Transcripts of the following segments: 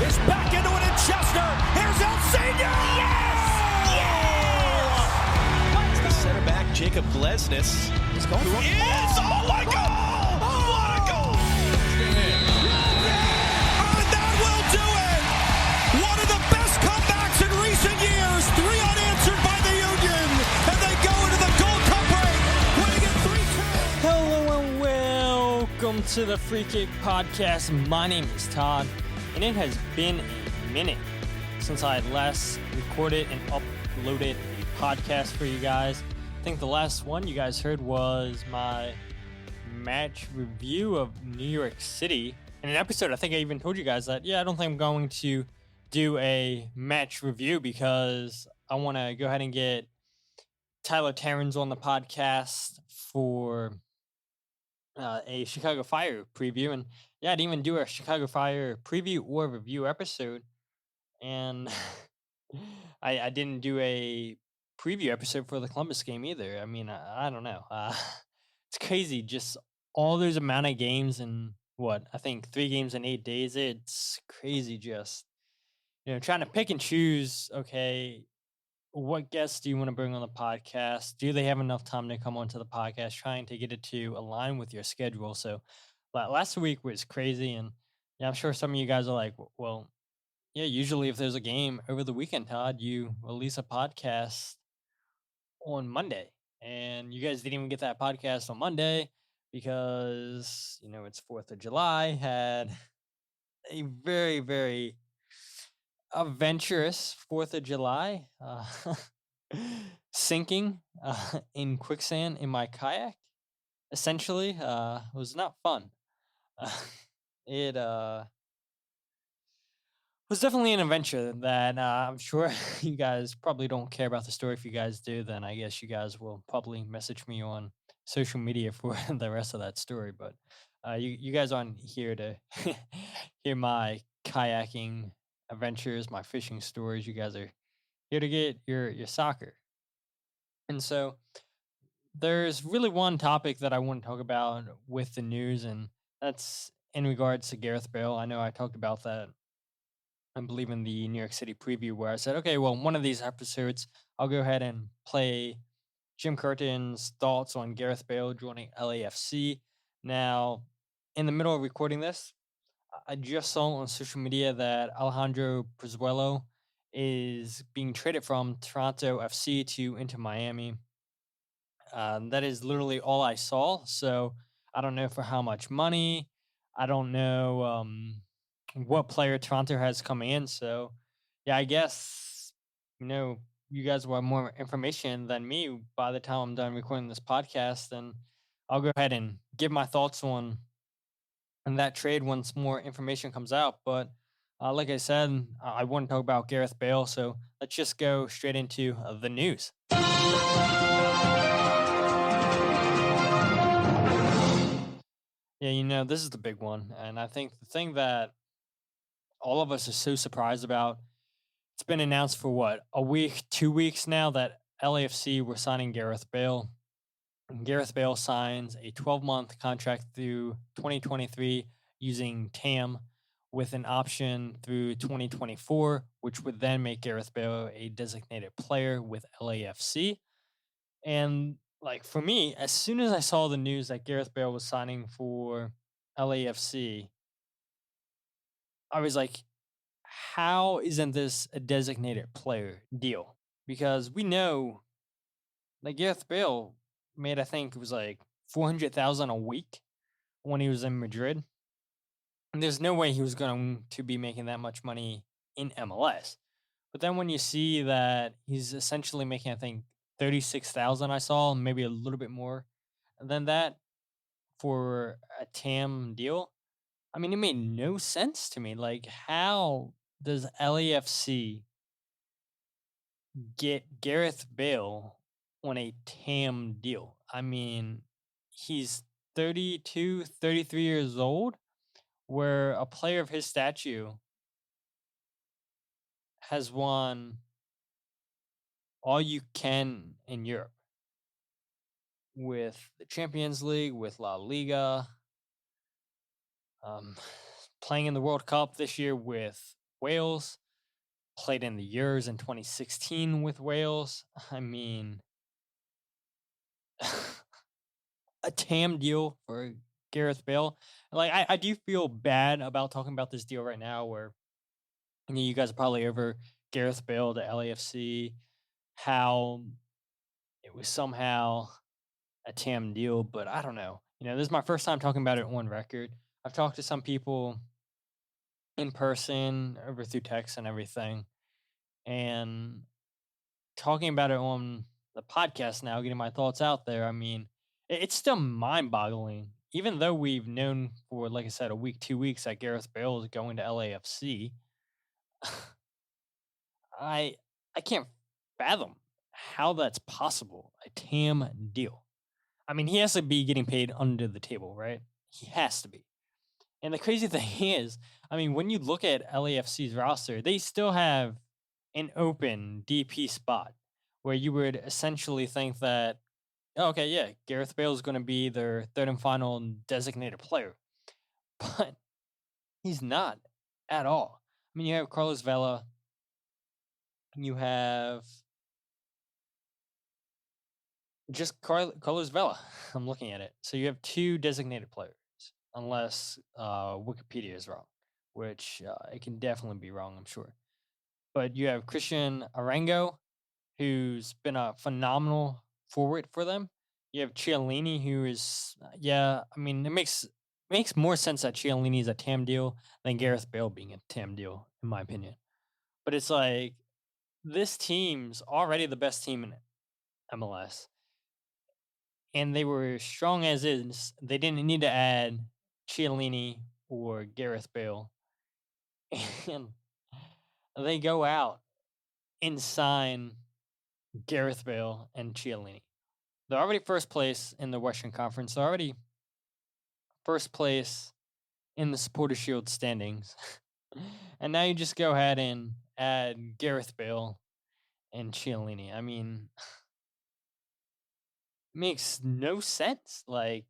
It's back into it in Chester. Here's El Senior. Yes! Yes! The center back, Jacob Glesnes. He's going for it. Yes! Oh my goal! What a goal! And that will do it. One of the best comebacks in recent years. 3 unanswered by the Union. And they go into the Gold Cup break, winning it 3-2. Hello and welcome to the Free Kick Podcast. My name is Todd, and it has been a minute since I had last recorded and uploaded a podcast for you guys. I think the last one you guys heard was my match review of New York City. In an episode, I think I even told you guys that, I don't think I'm going to do a match review because I want to go ahead and get Tyler Terrans on the podcast for a Chicago Fire preview. And I didn't even do a Chicago Fire preview or review episode. And I didn't do a preview episode for the Columbus game either. I mean, I don't know. It's crazy. Just all those amount of games in I think 3 games in 8 days. It's crazy just, trying to pick and choose, okay, what guests do you want to bring on the podcast? Do they have enough time to come onto the podcast? Trying to get it to align with your schedule. So last week was crazy. And I'm sure some of you guys are like, well, usually if there's a game over the weekend, Todd, you release a podcast on Monday. And you guys didn't even get that podcast on Monday because, it's 4th of July. Had a very, very adventurous 4th of July. Sinking in quicksand in my kayak. Essentially, was not fun. It was definitely an adventure that I'm sure you guys probably don't care about the story. If you guys do, then I guess you guys will probably message me on social media for the rest of that story. But you guys aren't here to hear my kayaking adventures, my fishing stories. You guys are here to get your soccer. And so there's really one topic that I want to talk about with the news, and that's in regards to Gareth Bale. I know I talked about that, I believe, in the New York City preview, where I said, okay, well, one of these episodes, I'll go ahead and play Jim Curtin's thoughts on Gareth Bale joining LAFC. Now, in the middle of recording this, I just saw on social media that Alejandro Pozuelo is being traded from Toronto FC to Inter Miami. That is literally all I saw. So I don't know for how much money. I don't know what player Toronto has coming in. So, I guess, you guys will have more information than me by the time I'm done recording this podcast. And I'll go ahead and give my thoughts on that trade once more information comes out. But like I said, I want to talk about Gareth Bale. So let's just go straight into the news. This is the big one. And I think the thing that all of us are so surprised about, it's been announced for a week, 2 weeks now that LAFC were signing Gareth Bale. And Gareth Bale signs a 12-month contract through 2023 using TAM with an option through 2024, which would then make Gareth Bale a designated player with LAFC. And for me, as soon as I saw the news that Gareth Bale was signing for LAFC, I was like, how isn't this a designated player deal? Because we know that Gareth Bale made, I think it was $400,000 a week when he was in Madrid. And there's no way he was going to be making that much money in MLS. But then when you see that he's essentially making, I think, $36,000, I saw, maybe a little bit more than that for a TAM deal. I mean, it made no sense to me. How does LAFC get Gareth Bale on a TAM deal? I mean, he's 32, 33 years old, where a player of his stature has won all you can in Europe with the Champions League, with La Liga, playing in the World Cup this year with Wales, played in the Euros in 2016 with Wales. I mean, a TAM deal for Gareth Bale. Like, I do feel bad about talking about this deal right now where you guys are probably over Gareth Bale to LAFC, how it was somehow a TAM deal, but I don't know. This is my first time talking about it on record. I've talked to some people in person, over through text and everything, and talking about it on the podcast now, getting my thoughts out there. I mean, it's still mind boggling, even though we've known for, like I said, a week, 2 weeks that Gareth Bale is going to LAFC. I I can't fathom how that's possible. A TAM deal. I mean, he has to be getting paid under the table, right? He has to be. And the crazy thing is, I mean, when you look at LAFC's roster, they still have an open DP spot where you would essentially think that, oh, okay, yeah, Gareth Bale is going to be their third and final designated player. But he's not at all. I mean, you have Carlos Vela, you have just Carlos Vela. I'm looking at it. So you have two designated players, unless Wikipedia is wrong, which it can definitely be wrong, I'm sure. But you have Christian Arango, who's been a phenomenal forward for them. You have Chiellini, who is, I mean, it makes more sense that Chiellini is a TAM deal than Gareth Bale being a TAM deal, in my opinion. But it's like, this team's already the best team in MLS. And they were strong as is. They didn't need to add Chiellini or Gareth Bale. And they go out and sign Gareth Bale and Chiellini. They're already first place in the Western Conference. They're already first place in the Supporter Shield standings. And now you just go ahead and add Gareth Bale and Chiellini. I mean, makes no sense. Like,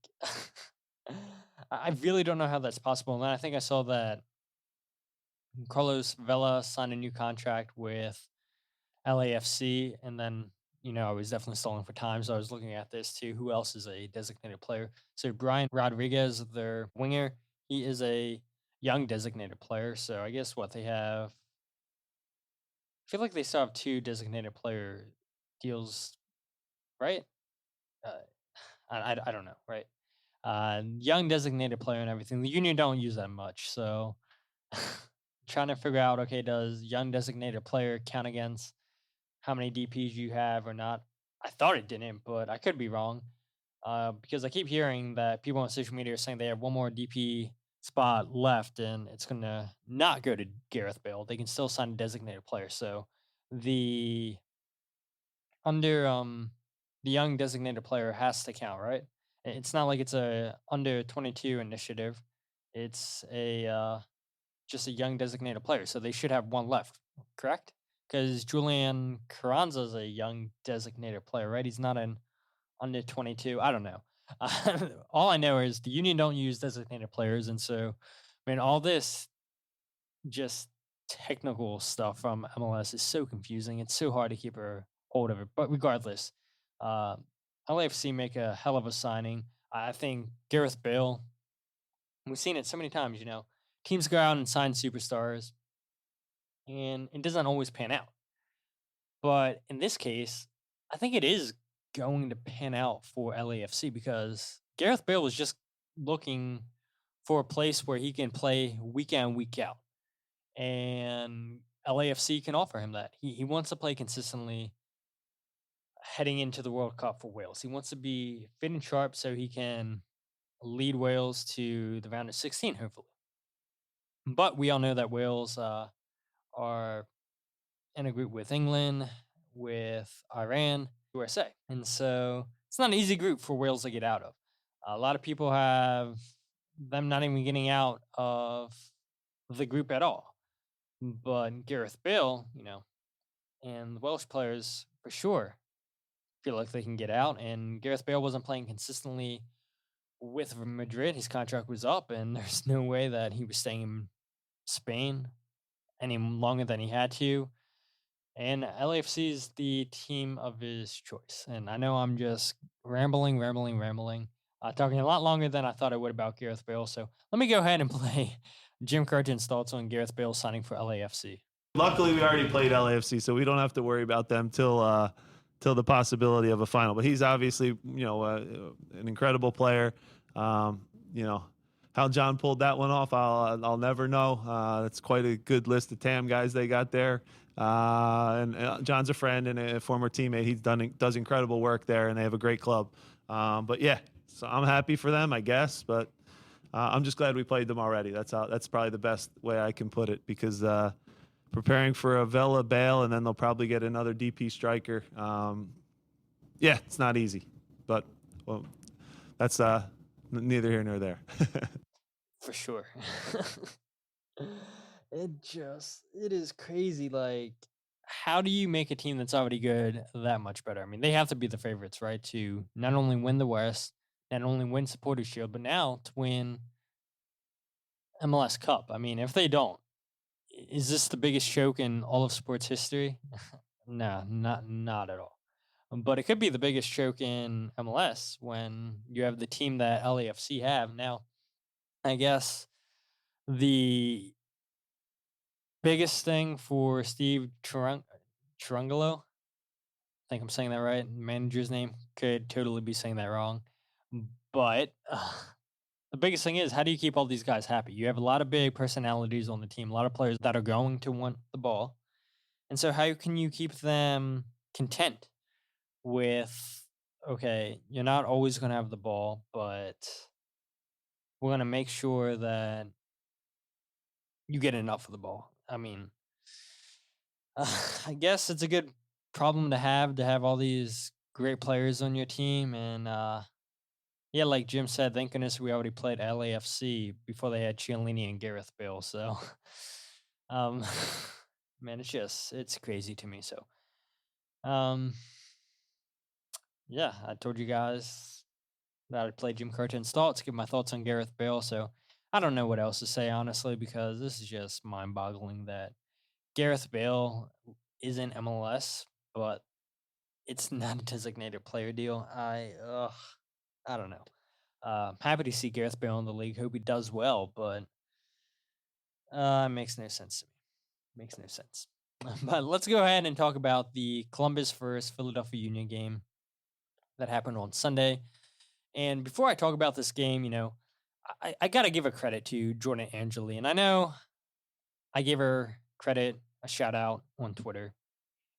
I really don't know how that's possible. And I think I saw that Carlos Vela signed a new contract with LAFC, and then I was definitely stalling for time, so I was looking at this too. Who else is a designated player? So Brian Rodriguez, their winger, he is a young designated player. So I guess what they have, I feel like they still have two designated player deals, right? Uh, I don't know, right? Young designated player and everything. The Union don't use that much, so trying to figure out, okay, does young designated player count against how many DPs you have or not? I thought it didn't, but I could be wrong. Because I keep hearing that people on social media are saying they have one more DP spot left, and it's going to not go to Gareth Bale. They can still sign a designated player. So the the young designated player has to count, right? It's not like it's a under 22 initiative. It's a just a young designated player. So they should have one left, correct? Because Julian Carranza is a young designated player, right? He's not an under 22. I don't know. All I know is the Union don't use designated players. And so, I mean, all this just technical stuff from MLS is so confusing. It's so hard to keep a hold of it. But regardless, LAFC make a hell of a signing. I think Gareth Bale, we've seen it so many times, teams go out and sign superstars, and it doesn't always pan out. But in this case, I think it is going to pan out for LAFC because Gareth Bale was just looking for a place where he can play week in, week out. And LAFC can offer him that. He wants to play consistently heading into the World Cup for Wales. He wants to be fit and sharp so he can lead Wales to the round of 16, hopefully. But we all know that Wales are in a group with England, with Iran, USA. And so it's not an easy group for Wales to get out of. A lot of people have them not even getting out of the group at all. But Gareth Bale, and the Welsh players for sure feel like they can get out. And Gareth Bale wasn't playing consistently with Madrid. His contract was up, and there's no way that he was staying in Spain any longer than he had to. And LAFC is the team of his choice. And I know I'm just rambling, talking a lot longer than I thought I would about Gareth Bale. So let me go ahead and play Jim Curtin's thoughts on Gareth Bale signing for LAFC. Luckily, we already played LAFC, so we don't have to worry about them till the possibility of a final. But he's obviously, an incredible player. How John pulled that one off, I'll never know. It's quite a good list of TAM guys they got there. And John's a friend and a former teammate. He does incredible work there, and they have a great club. But yeah, so I'm happy for them, I guess. But I'm just glad we played them already. That's probably the best way I can put it, because preparing for a Vela Bale, and then they'll probably get another DP striker. Yeah, it's not easy, but that's neither here nor there. For sure. It is crazy. Like, how do you make a team that's already good that much better? I mean, they have to be the favorites, right? To not only win the West, not only win Supporters Shield, but now to win MLS Cup. I mean, if they don't, is this the biggest choke in all of sports history? No, not at all. But it could be the biggest choke in MLS when you have the team that LAFC have. Now, I guess the biggest thing for Steve Cherundolo, I think I'm saying that right, manager's name, could totally be saying that wrong. But the biggest thing is, how do you keep all these guys happy? You have a lot of big personalities on the team, a lot of players that are going to want the ball. And so how can you keep them content with, okay, you're not always going to have the ball, but we're going to make sure that you get enough of the ball. I mean, I guess it's a good problem to have all these great players on your team. And yeah, like Jim said, thank goodness we already played LAFC before they had Chiellini and Gareth Bale. So, man, it's crazy to me. So, yeah, I told you guys that I'd play Jim Curtin's thoughts, give my thoughts on Gareth Bale. So I don't know what else to say, honestly, because this is just mind-boggling that Gareth Bale is in MLS, but it's not a designated player deal. I don't know. Happy to see Gareth Bale in the league. Hope he does well, but it makes no sense to me. Makes no sense. But let's go ahead and talk about the Columbus versus Philadelphia Union game that happened on Sunday. And before I talk about this game, I got to give a credit to Jordan Angeli. And I know I gave her credit, a shout out on Twitter.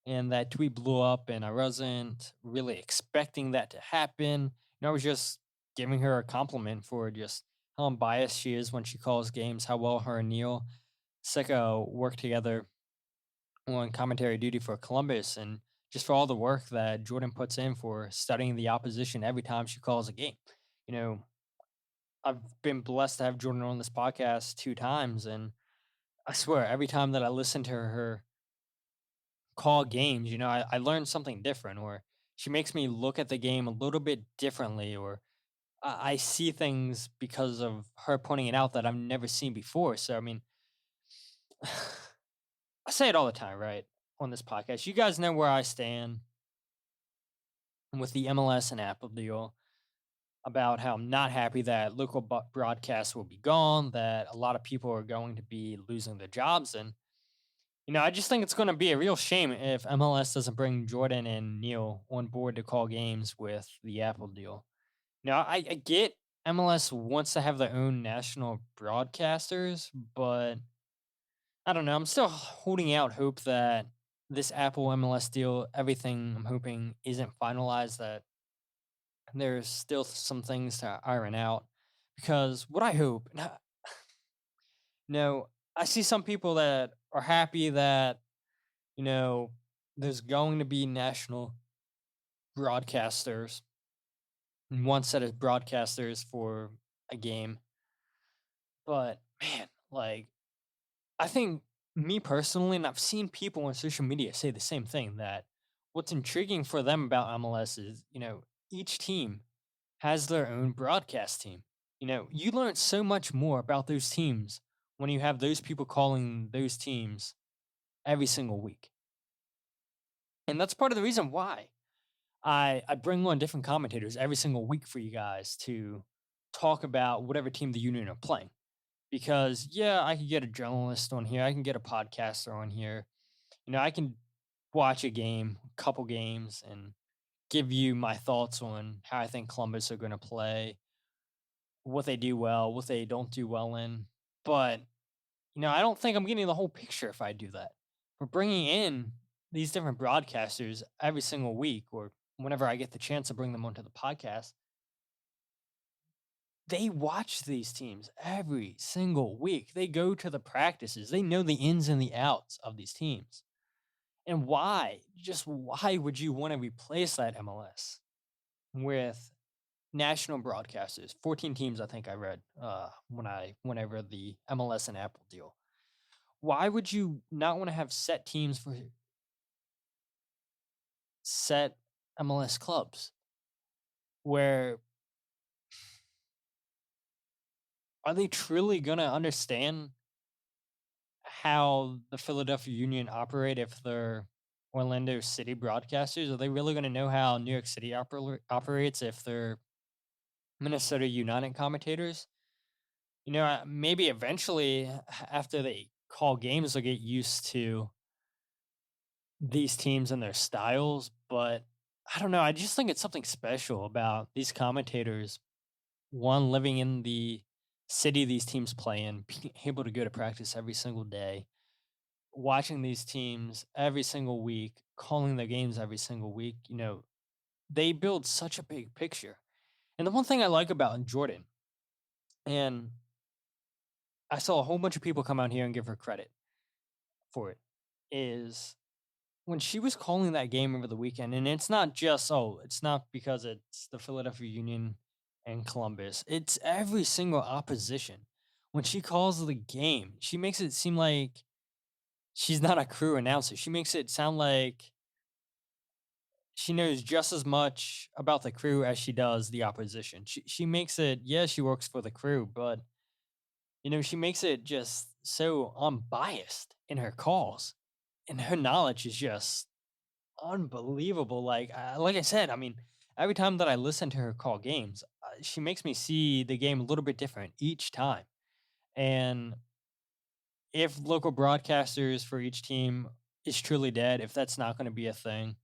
And that tweet blew up, and I wasn't really expecting that to happen. I was just giving her a compliment for just how unbiased she is when she calls games, how well her and Neil Sicko work together on commentary duty for Columbus, and just for all the work that Jordan puts in for studying the opposition every time she calls a game. I've been blessed to have Jordan on this podcast 2 times, and I swear every time that I listen to her call games, I learned something different, or she makes me look at the game a little bit differently, or I see things because of her pointing it out that I've never seen before. So, I mean, I say it all the time, right, on this podcast. You guys know where I stand with the MLS and Apple deal, about how I'm not happy that local broadcasts will be gone, that a lot of people are going to be losing their jobs. And, I just think it's going to be a real shame if MLS doesn't bring Jordan and Neil on board to call games with the Apple deal. I get MLS wants to have their own national broadcasters, but I don't know. I'm still holding out hope that this Apple MLS deal, everything I'm hoping isn't finalized, that there's still some things to iron out. Because what I hope, I see some people that are happy that, there's going to be national broadcasters, one set of broadcasters for a game. But man, I think me personally, and I've seen people on social media say the same thing, that what's intriguing for them about MLS is, each team has their own broadcast team. You learn so much more about those teams when you have those people calling those teams every single week. And that's part of the reason why I bring on different commentators every single week for you guys to talk about whatever team the Union are playing. Because, yeah, I could get a journalist on here, I can get a podcaster on here. I can watch a game, a couple games, and give you my thoughts on how I think Columbus are going to play, what they do well, what they don't do well in. But, I don't think I'm getting the whole picture if I do that. We're bringing in these different broadcasters every single week, or whenever I get the chance to bring them onto the podcast. They watch these teams every single week. They go to the practices. They know the ins and the outs of these teams. And why? Just why would you want to replace that MLS with national broadcasters? 14 teams, I think I read when I read the MLS and Apple deal. Why would you not want to have set teams for set MLS clubs? Where are they truly going to understand how the Philadelphia Union operate if they're Orlando City broadcasters? Are they really going to know how New York City operates if they're Minnesota United commentators? Maybe eventually after they call games, they'll get used to these teams and their styles. But I don't know. I just think it's something special about these commentators, one, living in the city these teams play in, being able to go to practice every single day, watching these teams every single week, calling their games every single week. They build such a big picture. And the one thing I like about Jordan, and I saw a whole bunch of people come out here and give her credit for it, is when she was calling that game over the weekend, and it's not because it's the Philadelphia Union and Columbus. It's every single opposition. When she calls the game, she makes it seem like she's not a crew announcer. She makes it sound like she knows just as much about the crew as she does the opposition. She makes it, she works for the crew, but she makes it just so unbiased in her calls, and her knowledge is just unbelievable. Like I said, every time that I listen to her call games, she makes me see the game a little bit different each time. And if local broadcasters for each team is truly dead, if that's not going to be a thing,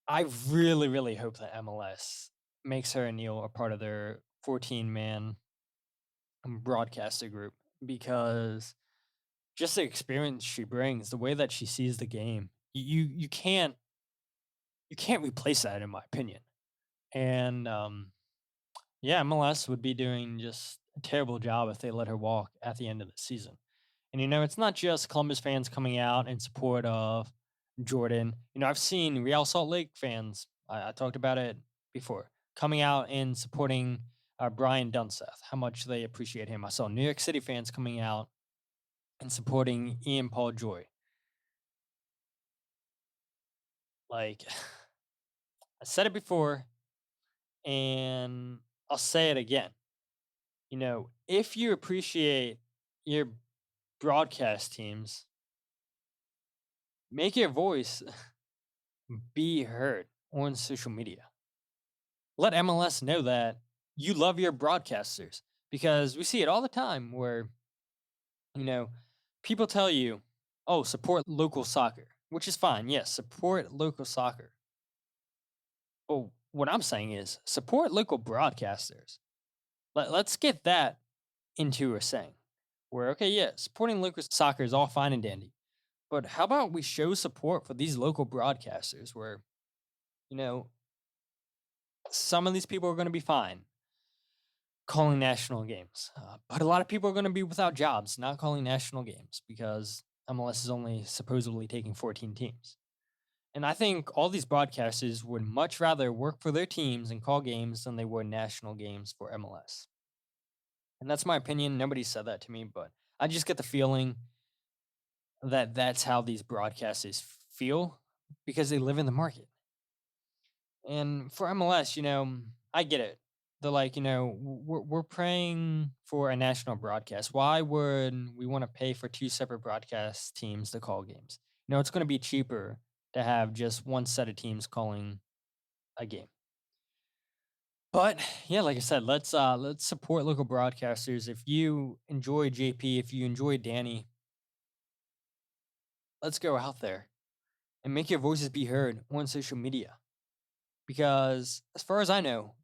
I really, really hope that MLS makes her and Neil a part of their 14-man broadcaster group, because just the experience she brings, the way that she sees the game, you can't replace that, in my opinion. And MLS would be doing just a terrible job if they let her walk at the end of the season. And it's not just Columbus fans coming out in support of Jordan. I've seen Real Salt Lake fans, I talked about it before, coming out and supporting Brian Dunseth, how much they appreciate him. I saw New York City fans coming out and supporting Ian Paul Joy. Like, I said it before, and I'll say it again. If you appreciate your broadcast teams, make your voice be heard on social media. Let MLS know that you love your broadcasters, because we see it all the time where, people tell you, oh, support local soccer, which is fine. Yes, support local soccer. But what I'm saying is support local broadcasters. Let's get that into a saying where, okay, yeah, supporting local soccer is all fine and dandy. But how about we show support for these local broadcasters where, some of these people are going to be fine calling national games. But a lot of people are going to be without jobs, not calling national games, because MLS is only supposedly taking 14 teams. And I think all these broadcasters would much rather work for their teams and call games than they would national games for MLS. And that's my opinion. Nobody said that to me, but I just get the feeling that that's how these broadcasters feel, because they live in the market. And for MLS, I get it. they're like, we're praying for a national broadcast. Why would we want to pay for two separate broadcast teams to call games? It's going to be cheaper to have just one set of teams calling a game. But yeah, like I said, let's support local broadcasters. If you enjoy JP, if you enjoy Danny, let's go out there and make your voices be heard on social media. Because as far as I know,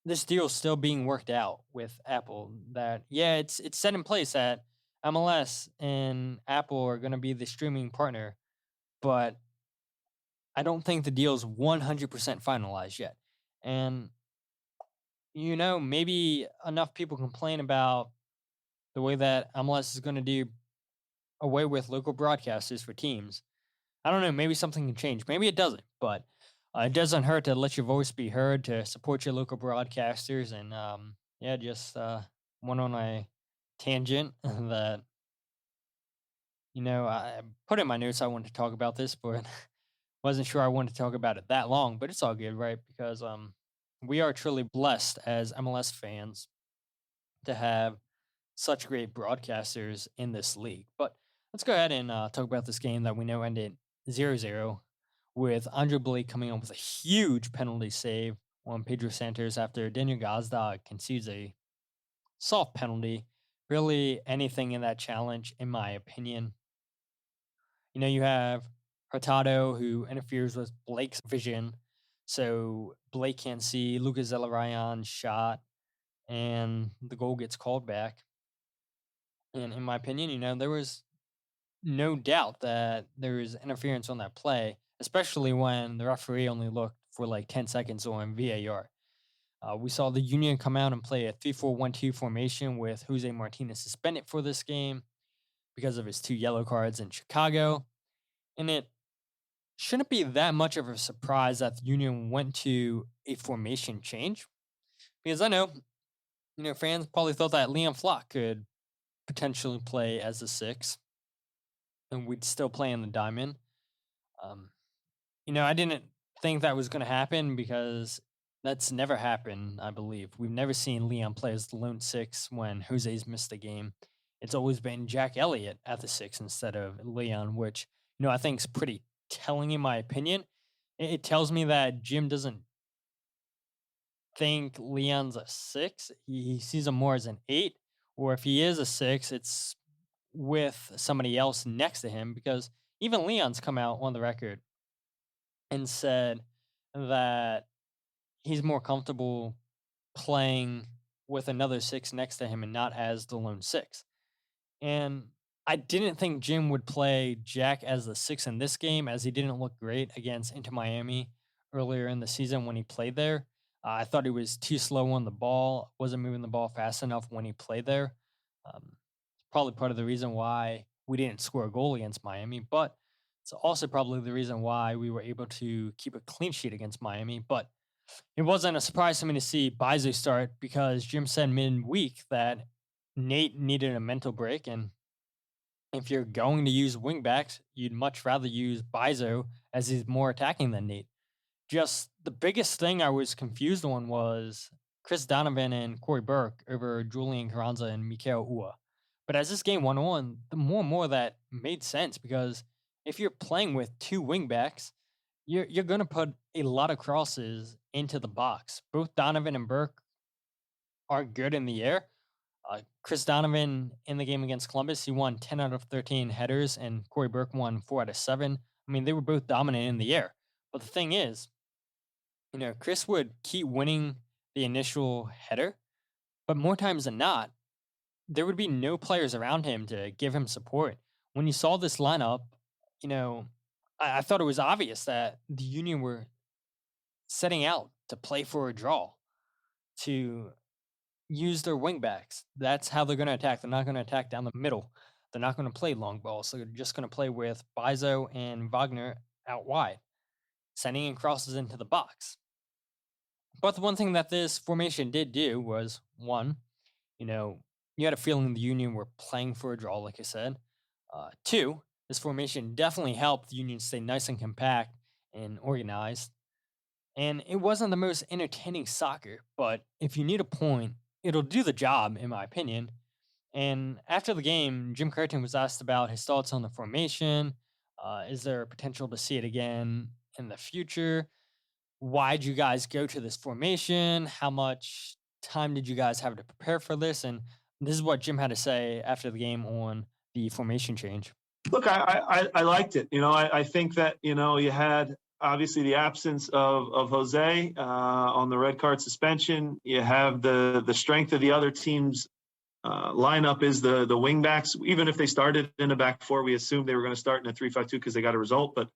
this deal's still being worked out with Apple. That it's set in place that MLS and Apple are going to be the streaming partner, but I don't think the deal's 100% finalized yet. And maybe enough people complain about the way that MLS is going to do away with local broadcasters for teams. I don't know. Maybe something can change. Maybe it doesn't, but it doesn't hurt to let your voice be heard, to support your local broadcasters. And just went on a tangent that, I put in my notes I wanted to talk about this, but wasn't sure I wanted to talk about it that long, but it's all good, right? Because we are truly blessed as MLS fans to have such great broadcasters in this league. But let's go ahead and talk about this game that we know ended 0-0, with Andre Blake coming up with a huge penalty save on Pedro Santos after Daniel Gazda concedes a soft penalty. Really anything in that challenge, in my opinion. You have Hurtado, who interferes with Blake's vision, so Blake can't see Lucas Zelarayan's shot, and the goal gets called back. And in my opinion, there was no doubt that there was interference on that play, especially when the referee only looked for like 10 seconds on VAR. We saw the Union come out and play a 3-4-1-2 formation with Jose Martinez suspended for this game because of his 2 yellow cards in Chicago. And it shouldn't be that much of a surprise that the Union went to a formation change, because I know, fans probably thought that Liam Flock could potentially play as a 6, and we'd still play in the diamond. I didn't think that was going to happen, because that's never happened, I believe. We've never seen Leon play as the lone 6 when Jose's missed a game. It's always been Jack Elliott at the 6 instead of Leon, which, I think is pretty telling in my opinion. It tells me that Jim doesn't think Leon's a 6. He sees him more as an 8, or if he is a 6, it's with somebody else next to him, because even Leon's come out on the record and said that he's more comfortable playing with another 6 next to him and not as the lone 6. And I didn't think Jim would play Jack as the 6 in this game, as he didn't look great against Inter Miami earlier in the season when he played there. I thought he was too slow on the ball, wasn't moving the ball fast enough when he played there. Probably part of the reason why we didn't score a goal against Miami, but it's also probably the reason why we were able to keep a clean sheet against Miami. But it wasn't a surprise to me to see Bizo start, because Jim said midweek that Nate needed a mental break, and if you're going to use wingbacks, you'd much rather use Bizo, as he's more attacking than Nate. Just the biggest thing I was confused on was Chris Donovan and Corey Burke over Julian Carranza and Mikael Ua. But as this game went on, the more and more that made sense, because if you're playing with 2 wingbacks, you're going to put a lot of crosses into the box. Both Donovan and Burke are good in the air. Chris Donovan in the game against Columbus, he won 10 out of 13 headers, and Corey Burke won 4 out of 7. I mean, they were both dominant in the air. But the thing is, Chris would keep winning the initial header, but more times than not, there would be no players around him to give him support. When you saw this lineup, I thought it was obvious that the Union were setting out to play for a draw, to use their wingbacks. That's how they're going to attack. They're not going to attack down the middle. They're not going to play long balls. So they're just going to play with Bizo and Wagner out wide, sending in crosses into the box. But the one thing that this formation did do was, one, you had a feeling the Union were playing for a draw, like I said. 2, this formation definitely helped the Union stay nice and compact and organized. And it wasn't the most entertaining soccer, but if you need a point, it'll do the job, in my opinion. And after the game, Jim Curtin was asked about his thoughts on the formation. Is there a potential to see it again in the future? Why'd you guys go to this formation? How much time did you guys have to prepare for this? And this is what Jim had to say after the game on the formation change. Look, I liked it. I think that, you had obviously the absence of Jose on the red card suspension. You have the strength of the other team's lineup is the wing backs. Even if they started in a back four, we assumed they were going to start in a 3-5-2 because they got a result. But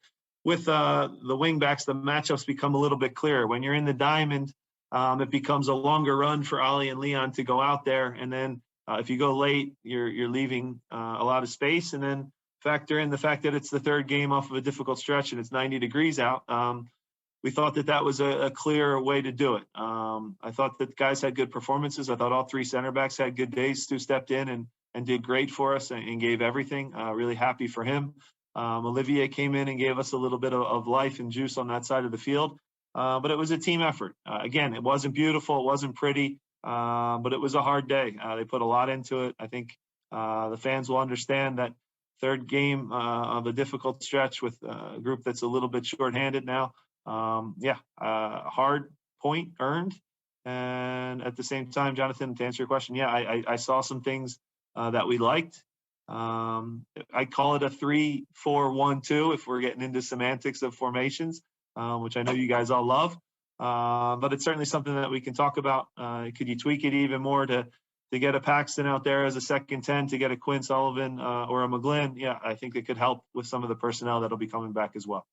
with the wing backs, the matchups become a little bit clearer. When you're in the diamond, it becomes a longer run for Ali and Leon to go out there. And then if you go late, you're leaving a lot of space. And then factor in the fact that it's the third game off of a difficult stretch and it's 90 degrees out. We thought that was a clear way to do it. I thought that guys had good performances. I thought all three center backs had good days. Stu stepped in and did great for us and gave everything. Really happy for him. Olivier came in and gave us a little bit of life and juice on that side of the field. But it was a team effort. Again, it wasn't beautiful. It wasn't pretty, but it was a hard day. They put a lot into it. I think the fans will understand that third game of a difficult stretch with a group that's a little bit shorthanded now. Hard point earned. And at the same time, Jonathan, to answer your question, I saw some things that we liked. I call it a 3-4-1-2 if we're getting into semantics of formations, which I know you guys all love. But it's certainly something that we can talk about. Could you tweak it even more to get a Paxton out there as a second 10, to get a Quinn Sullivan or a McGlynn? Yeah, I think it could help with some of the personnel that'll be coming back as well.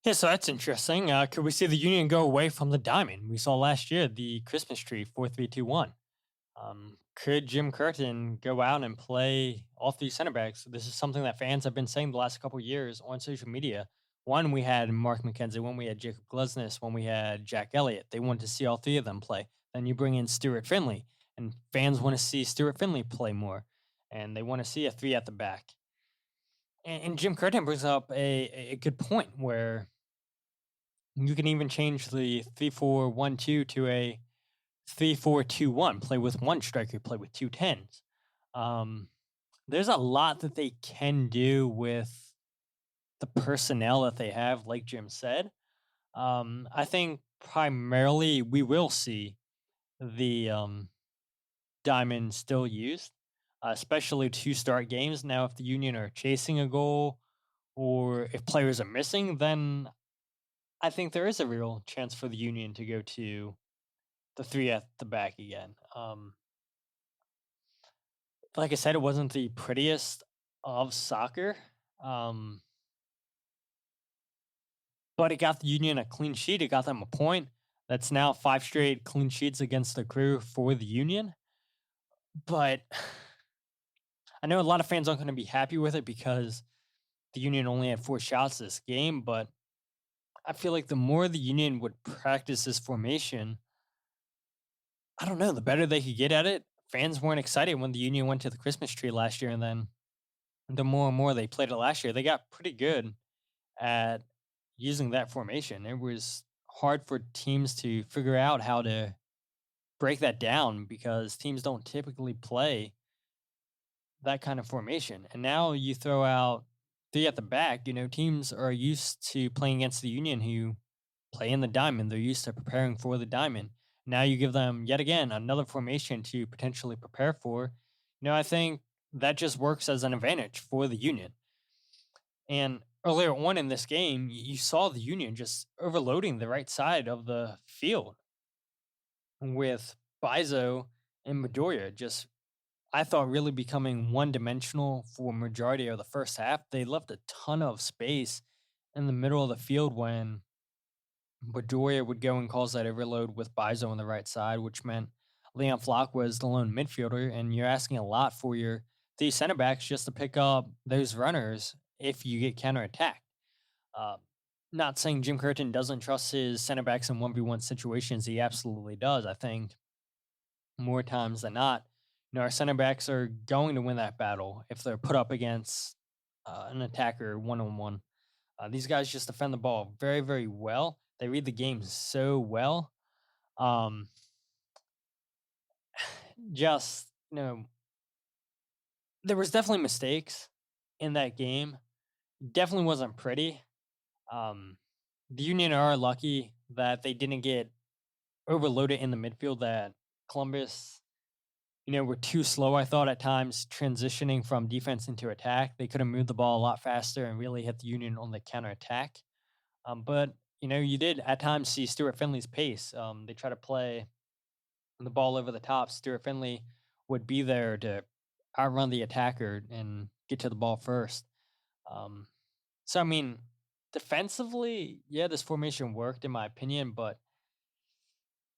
Yeah, so that's interesting. Could we see the Union go away from the diamond? We saw last year the Christmas tree 4-3-2-1. Could Jim Curtin go out and play all three center backs? This is something that fans have been saying the last couple of years on social media. One, we had Mark McKenzie. One, we had Jacob Glesnes. One, we had Jack Elliott. They wanted to see all three of them play. Then you bring in Stuart Finley, and fans want to see Stuart Finley play more, and they want to see a three at the back. And Jim Curtin brings up a good point where you can even change the 3-4-1-2 to a 3-4-2-1. Play with one striker, play with two tens. There's a lot that they can do with the personnel that they have, like Jim said. I think primarily we will see the diamond still used, especially to start games. Now, if the Union are chasing a goal or if players are missing, then I think there is a real chance for the Union to go to the three at the back again. Like I said, it wasn't the prettiest of soccer, but it got the Union a clean sheet. It got them a point. That's now 5 straight clean sheets against the Crew for the Union. But I know a lot of fans aren't going to be happy with it because the Union only had 4 shots this game, but I feel like the more the Union would practice this formation, I don't know, the better they could get at it. Fans weren't excited when the Union went to the Christmas tree last year, and then the more and more they played it last year, they got pretty good at using that formation. It was hard for teams to figure out how to break that down because teams don't typically play that kind of formation. And now you throw out 3 at the back, teams are used to playing against the Union who play in the diamond. They're used to preparing for the diamond. Now you give them yet again another formation to potentially prepare for. I think that just works as an advantage for the Union. And earlier on in this game, you saw the Union just overloading the right side of the field with Bizo and Midoriya just, I thought, really becoming one-dimensional for majority of the first half. They left a ton of space in the middle of the field when Midoriya would go and cause that overload with Bizo on the right side, which meant Leon Flock was the lone midfielder, and you're asking a lot for your 3 center backs just to pick up those runners if you get counterattacked. Not saying Jim Curtin doesn't trust his center backs in 1v1 situations. He absolutely does. I think more times than not, our center backs are going to win that battle if they're put up against an attacker one-on-one. These guys just defend the ball very, very well. They read the game so well. Um, just, there was definitely mistakes in that game. Definitely wasn't pretty. Um, the Union are lucky that they didn't get overloaded in the midfield, that Columbus, were too slow, I thought, at times transitioning from defense into attack. They could have moved the ball a lot faster and really hit the Union on the counterattack. But, you did at times see Stuart Finley's pace. They try to play the ball over the top. Stuart Finley would be there to outrun the attacker and get to the ball first. So, I mean, defensively, yeah, this formation worked in my opinion, but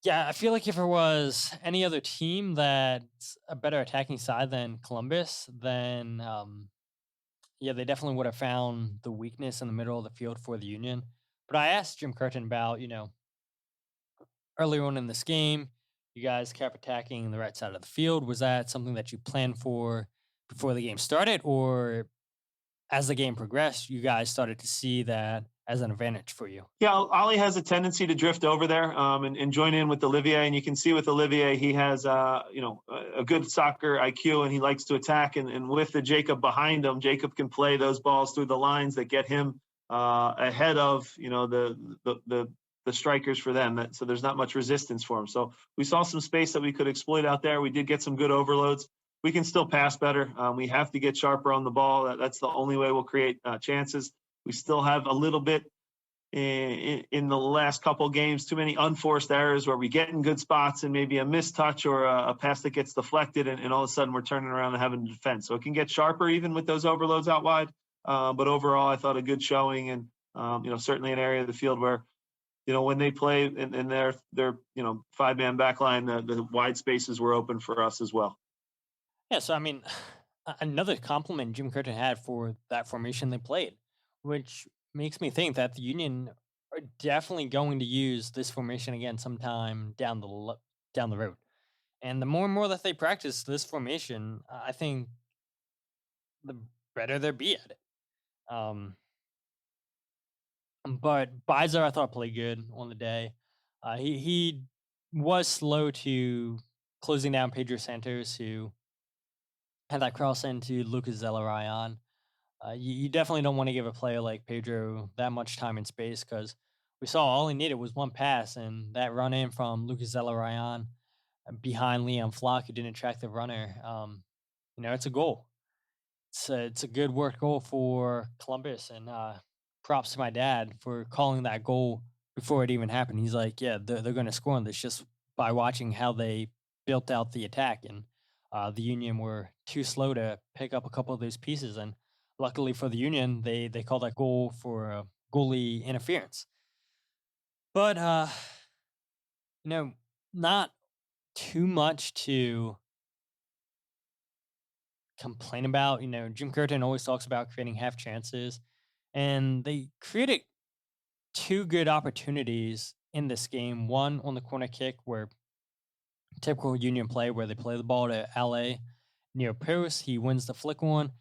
yeah, I feel like if it was any other team that's a better attacking side than Columbus, then yeah, they definitely would have found the weakness in the middle of the field for the Union. But I asked Jim Curtin about, earlier on in this game, you guys kept attacking the right side of the field. Was that something that you planned for before the game started, or as the game progressed, you guys started to see that as an advantage for you? Yeah, Ollie has a tendency to drift over there and join in with Olivier. And you can see with Olivier, he has a good soccer IQ and he likes to attack. And with the Jacob behind him, Jacob can play those balls through the lines that get him ahead of the strikers for them. So there's not much resistance for him. So we saw some space that we could exploit out there. We did get some good overloads. We can still pass better. We have to get sharper on the ball. That's the only way we'll create chances. We still have a little bit in the last couple games, too many unforced errors where we get in good spots and maybe a missed touch or a pass that gets deflected, and all of a sudden we're turning around and having to defend. So it can get sharper even with those overloads out wide. But overall, I thought a good showing, and certainly an area of the field where when they play in their 5-man back line, the wide spaces were open for us as well. Yeah, so I mean, another compliment Jim Curtin had for that formation they played, which makes me think that the Union are definitely going to use this formation again sometime down the road. And the more and more that they practice this formation, I think the better they'll be at it. But Beiser, I thought, played good on the day. He was slow to closing down Pedro Santos, who had that cross into Lucas Zelarayan. You definitely don't want to give a player like Pedro that much time and space, because we saw all he needed was one pass, and that run in from Lucas Zelarayan behind Liam Flock, who didn't track the runner. It's a goal. It's a good work goal for Columbus, and props to my dad for calling that goal before it even happened. He's like, yeah, they're going to score on this just by watching how they built out the attack, and the Union were too slow to pick up a couple of those pieces, and luckily for the Union, they called that goal for goalie interference. But not too much to complain about. Jim Curtin always talks about creating half chances, and they created two good opportunities in this game. One on the corner kick, where typical Union play, where they play the ball to LA near post. He wins the flick on.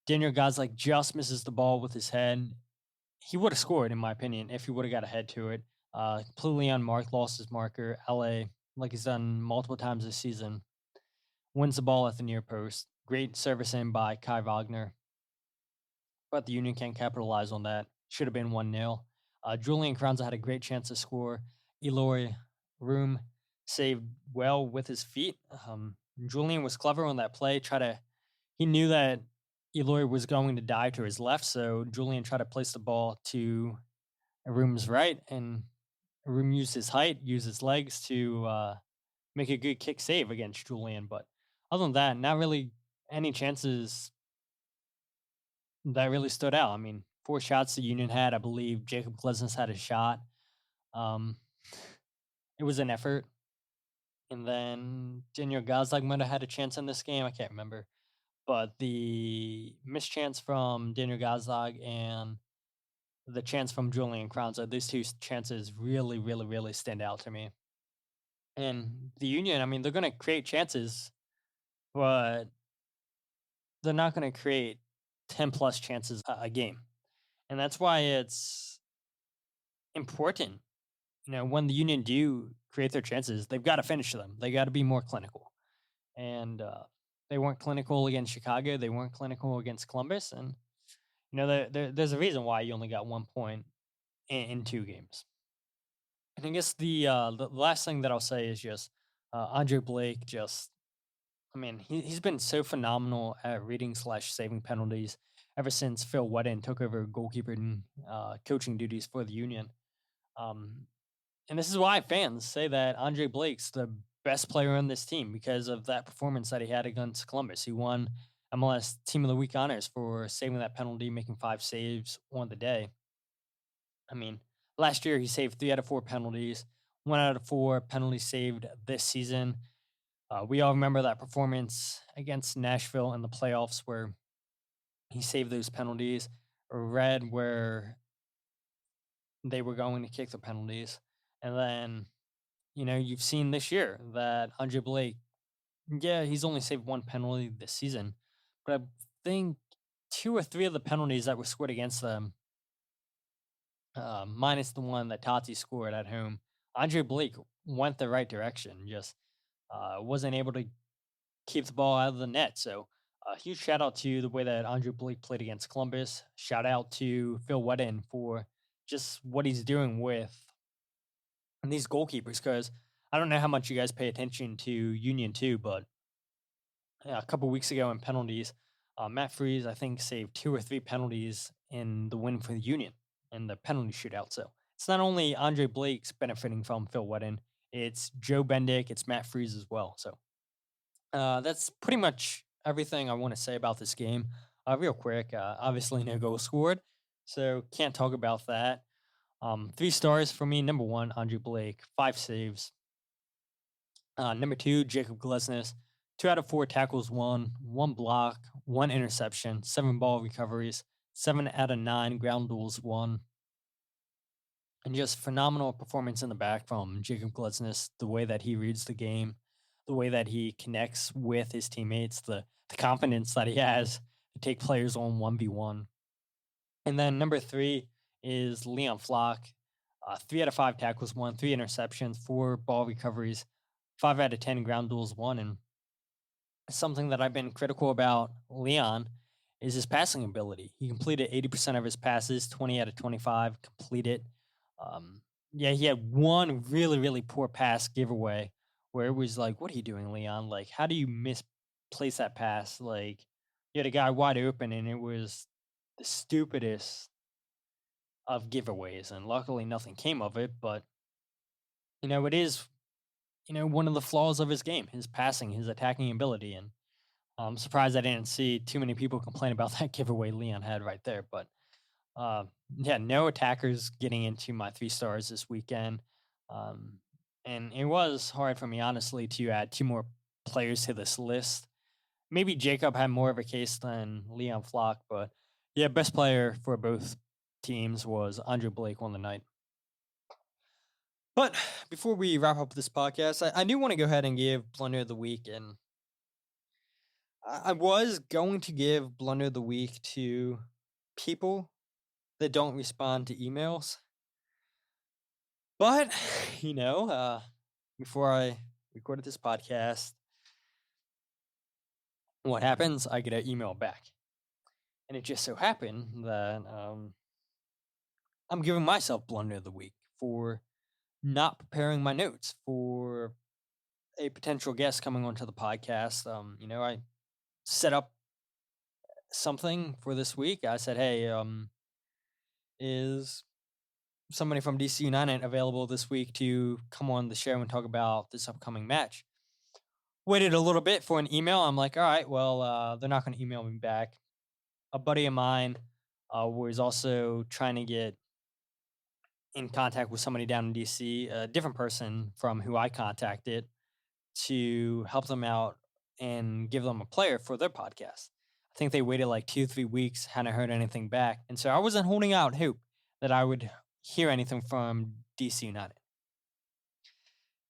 Daniel Gazlak just misses the ball with his head. He would have scored, in my opinion, if he would have got ahead to it. Completely unmarked, lost his marker. LA, like he's done multiple times this season, wins the ball at the near post. Great service in by Kai Wagner. But the Union can't capitalize on that. Should have been 1-0. Julian Kranza had a great chance to score. Eloy Room saved well with his feet. Julian was clever on that play. He knew that Eloy was going to dive to his left, so Julian tried to place the ball to Room's right, and Room used his height, used his legs to make a good kick save against Julian. But other than that, not really any chances that really stood out. I mean, 4 shots the Union had. I believe Jacob Glesnes had a shot. It was an effort. And then Daniel Gazlak might have had a chance in this game. I can't remember. But the missed chance from Daniel Gazlak and the chance from Julian Kranza, these two chances really, really, really stand out to me. And the Union, I mean, they're going to create chances, but they're not going to create 10 plus chances a game. And that's why it's important, when the Union do create their chances, they've got to finish them. They got to be more clinical. And they weren't clinical against Chicago. They weren't clinical against Columbus. And, there's a reason why you only got 1 point in 2 games. And I guess the last thing that I'll say is just Andre Blake. He's been so phenomenal at reading/saving penalties ever since Phil Whedon took over goalkeeper and coaching duties for the Union. And this is why fans say that Andre Blake's the best player on this team because of that performance that he had against Columbus. He won MLS Team of the Week honors for saving that penalty, making 5 saves on the day. Last year he saved 3 out of 4 penalties, 1 out of 4 penalties saved this season. We all remember that performance against Nashville in the playoffs where he saved those penalties, read where they were going to kick the penalties. And then, you've seen this year that Andre Blake, he's only saved 1 penalty this season, but I think 2 or 3 of the penalties that were scored against them, minus the one that Tati scored at home, Andre Blake went the right direction, just wasn't able to keep the ball out of the net. So a huge shout out to the way that Andre Blake played against Columbus. Shout out to Phil Whedon for just what he's doing with these goalkeepers, because I don't know how much you guys pay attention to Union 2, but a couple weeks ago in penalties, Matt Freese, I think, saved 2 or 3 penalties in the win for the Union in the penalty shootout. So it's not only Andre Blake's benefiting from Phil Whedon, it's Joe Bendick, it's Matt Freese as well. So that's pretty much everything I want to say about this game. Real quick, obviously no goal scored, so can't talk about that. 3 stars for me. Number 1, Andre Blake, 5 saves. Number 2, Jacob Glesnes, 2 out of 4 tackles won, 1 block, 1 interception, 7 ball recoveries, 7 out of 9 ground duels won. And just phenomenal performance in the back from Jacob Glesnes, the way that he reads the game, the way that he connects with his teammates, the confidence that he has to take players on 1v1. And then number 3 is Leon Flock. 3 out of 5 tackles won, 3 interceptions, 4 ball recoveries, 5 out of 10 ground duels won. And something that I've been critical about Leon is his passing ability. He completed 80% of his passes, 20 out of 25 completed. He had one really, really poor pass giveaway where it was like, what are you doing, Leon? Like, how do you misplace that pass? Like, you had a guy wide open, and it was the stupidest of giveaways. And luckily, nothing came of it. But, it is, one of the flaws of his game, his passing, his attacking ability. And I'm surprised I didn't see too many people complain about that giveaway Leon had right there. But, no attackers getting into my 3 stars this weekend. And it was hard for me, honestly, to add 2 more players to this list. Maybe Jacob had more of a case than Leon Flock, but best player for both teams was Andre Blake on the night. But before we wrap up this podcast, I do want to go ahead and give Blunder of the Week. And I was going to give Blunder of the Week to people that don't respond to emails. But, before I recorded this podcast, what happens? I get an email back. And it just so happened that I'm giving myself Blunder of the Week for not preparing my notes for a potential guest coming onto the podcast. I set up something for this week. I said, hey, is somebody from DC United available this week to come on the show and talk about this upcoming match? Waited a little bit for an email. I'm like, all right, well, they're not going to email me back. A buddy of mine was also trying to get in contact with somebody down in DC, a different person from who I contacted to help them out and give them a player for their podcast. I think they waited like 2-3 weeks, hadn't heard anything back. And so I wasn't holding out hope that I would hear anything from DC United.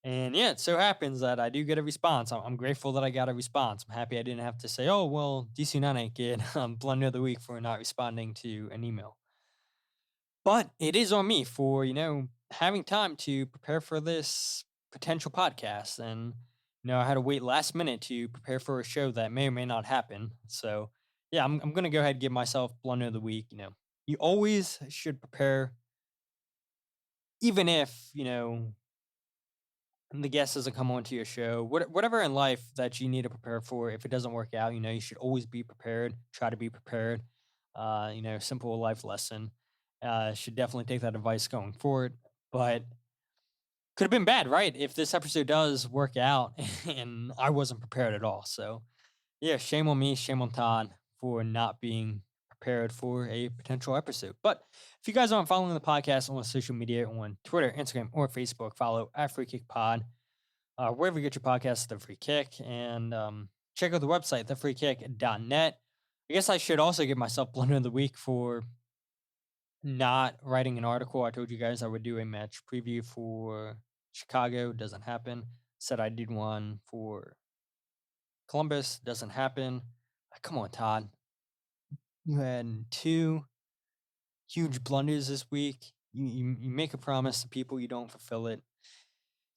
And it so happens that I do get a response. I'm grateful that I got a response. I'm happy I didn't have to say, oh, well, DC United get Blunder of the Week for not responding to an email. But it is on me for, having time to prepare for this potential podcast. And, I had to wait last minute to prepare for a show that may or may not happen. So, yeah, I'm going to go ahead and give myself Blunder of the Week. You always should prepare, even if, the guest doesn't come onto your show. Whatever in life that you need to prepare for, if it doesn't work out, you should always be prepared. Try to be prepared. Simple life lesson. Should definitely take that advice going forward. But could have been bad, right? If this episode does work out and I wasn't prepared at all. So, yeah, shame on me, shame on Todd for not being prepared for a potential episode. But if you guys aren't following the podcast on social media, on Twitter, Instagram, or Facebook, follow at Free Kick Pod. Wherever you get your podcasts, The Free Kick. And check out the website, thefreekick.net. I guess I should also give myself Blunder of the Week for not writing an article. I told you guys I would do a match preview for Chicago. Doesn't happen. Said I did one for Columbus. Doesn't happen. Come on, Todd. You had 2 huge blunders this week. You make a promise to people, you don't fulfill it.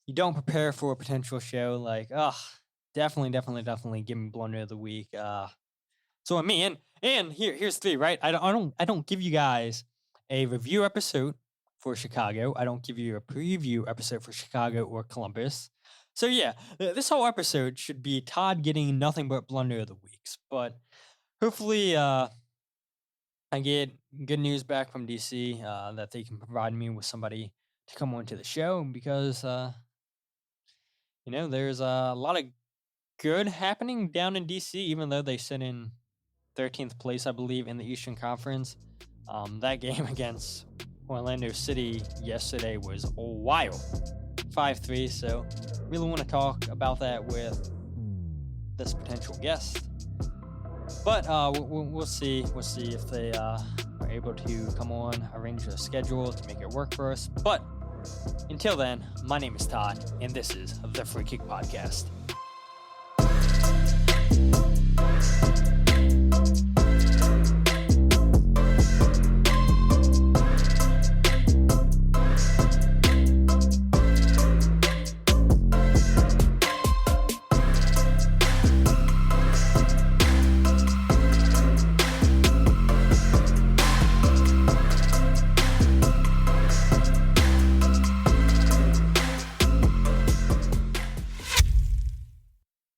You don't prepare for a potential show. Definitely give me Blunder of the Week. So on me, and here's the thing, right? I don't give you guys a review episode for Chicago. I don't give you a preview episode for Chicago or Columbus. So yeah, this whole episode should be Todd getting nothing but Blunder of the Weeks. But hopefully, I get good news back from DC that they can provide me with somebody to come onto the show because, there's a lot of good happening down in DC, even though they sit in 13th place, I believe, in the Eastern Conference. That game against Orlando City yesterday was wild. 5-3, so really want to talk about that with this potential guest. But we'll see. We'll see if they are able to come on, arrange a schedule to make it work for us. But until then, my name is Todd, and this is the Free Kick Podcast.